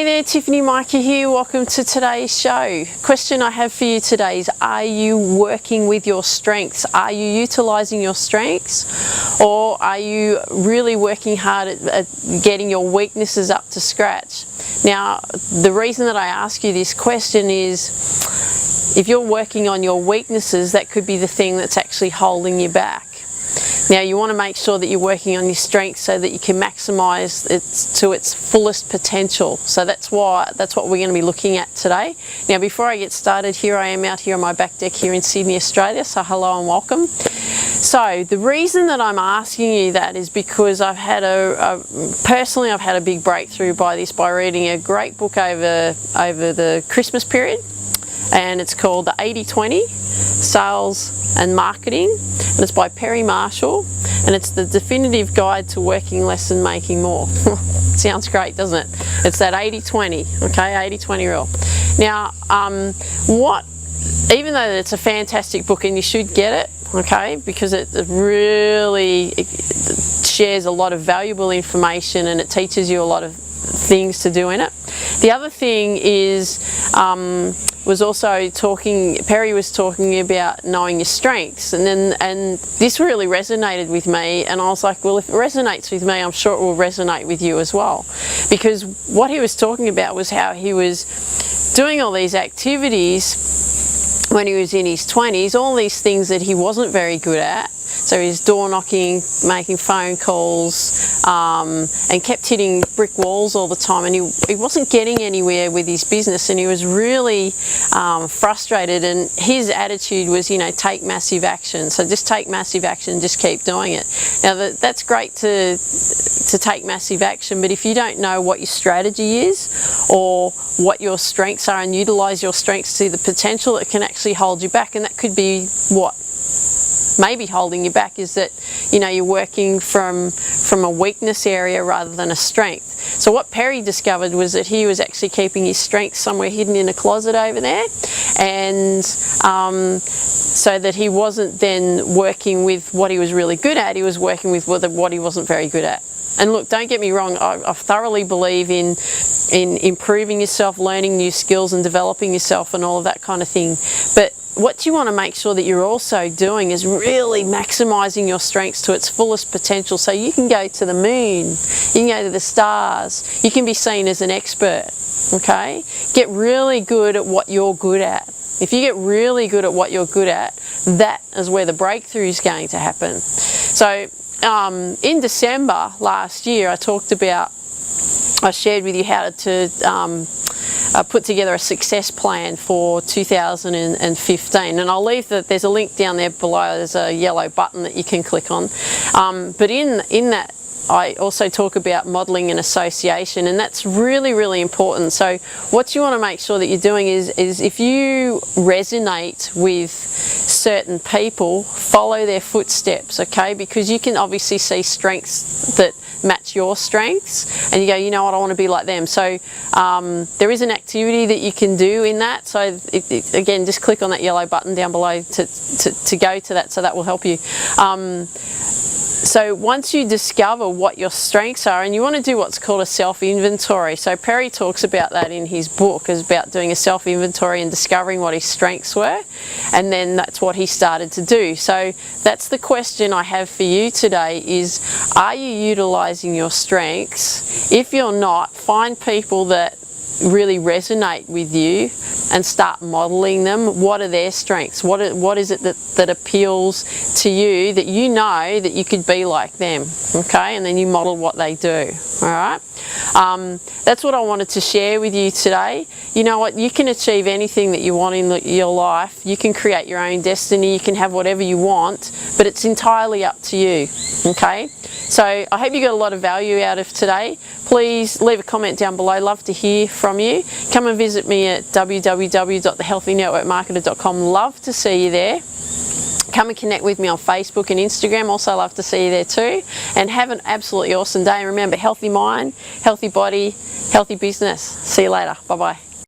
there, Tiffany, Mika here. Welcome to today's show. Question I have for you today is, are you working with your strengths? Are you utilising your strengths? Or are you really working hard at getting your weaknesses up to scratch? Now, the reason that I ask you this question is, if you're working on your weaknesses, that could be the thing that's actually holding you back. Now, you want to make sure that you're working on your strengths so that you can maximise it to its fullest potential. So that's what we're going to be looking at today. Now, before I get started, here I am out here on my back deck here in Sydney, Australia. So hello and welcome. So the reason that I'm asking you that is because I've had personally I've had a big breakthrough by reading a great book over the Christmas period, and it's called The 80-20 Sales and Marketing, and it's by Perry Marshall, and it's the definitive guide to working less and making more. Sounds great, doesn't it? It's that 80-20, okay, 80-20 rule. Now, even though it's a fantastic book and you should get it, okay, because it really shares a lot of valuable information and it teaches you a lot of things to do in it. The other thing is, Perry was talking about knowing your strengths, and this really resonated with me, and I was like, well, if it resonates with me, I'm sure it will resonate with you as well, because what he was talking about was how he was doing all these activities when he was in his 20s, all these things that he wasn't very good at. So he's door knocking, making phone calls, and kept hitting brick walls all the time, and he wasn't getting anywhere with his business, and he was really frustrated, and his attitude was, take massive action. So just take massive action, just keep doing it. Now that's great to take massive action, but if you don't know what your strategy is or what your strengths are and utilise your strengths to the potential, it can actually hold you back, and that could be what maybe holding you back is that you're working from a weakness area rather than a strength. So what Perry discovered was that he was actually keeping his strengths somewhere hidden in a closet over there, and so that he wasn't then working with what he was really good at, he was working with what he wasn't very good at. And look, don't get me wrong, I thoroughly believe in improving yourself, learning new skills and developing yourself and all of that kind of thing. But what you want to make sure that you're also doing is really maximising your strengths to its fullest potential, so you can go to the moon, you can go to the stars, you can be seen as an expert, okay? Get really good at what you're good at. If you get really good at what you're good at, that is where the breakthrough is going to happen. So in December last year, I shared with you how to put together a success plan for 2015, and I'll leave there's a link down there below. There's a yellow button that you can click on, but in that I also talk about modelling and association, and that's really, really important. So what you want to make sure that you're doing is if you resonate with certain people, follow their footsteps, okay? Because you can obviously see strengths that match your strengths, and you go, you know what, I want to be like them. So there is an activity that you can do in that. So again, just click on that yellow button down below to go to that, so that will help you. So once you discover what your strengths are, and you want to do what's called a self-inventory. So Perry talks about that in his book, is about doing a self-inventory and discovering what his strengths were, and then that's what he started to do. So that's the question I have for you today is, are you utilising your strengths? If you're not, find people that really resonate with you and start modelling them. What are their strengths? What is it that appeals to you, that you know that you could be like them, okay? And then you model what they do, all right? That's what I wanted to share with you today. You know what? You can achieve anything that you want in your life. You can create your own destiny. You can have whatever you want, but it's entirely up to you, okay? So I hope you got a lot of value out of today. Please leave a comment down below. Love to hear from you. Come and visit me at www.thehealthynetworkmarketer.com. Love to see you there. Come and connect with me on Facebook and Instagram. Also love to see you there too. And have an absolutely awesome day. And remember, healthy mind, healthy body, healthy business. See you later. Bye-bye.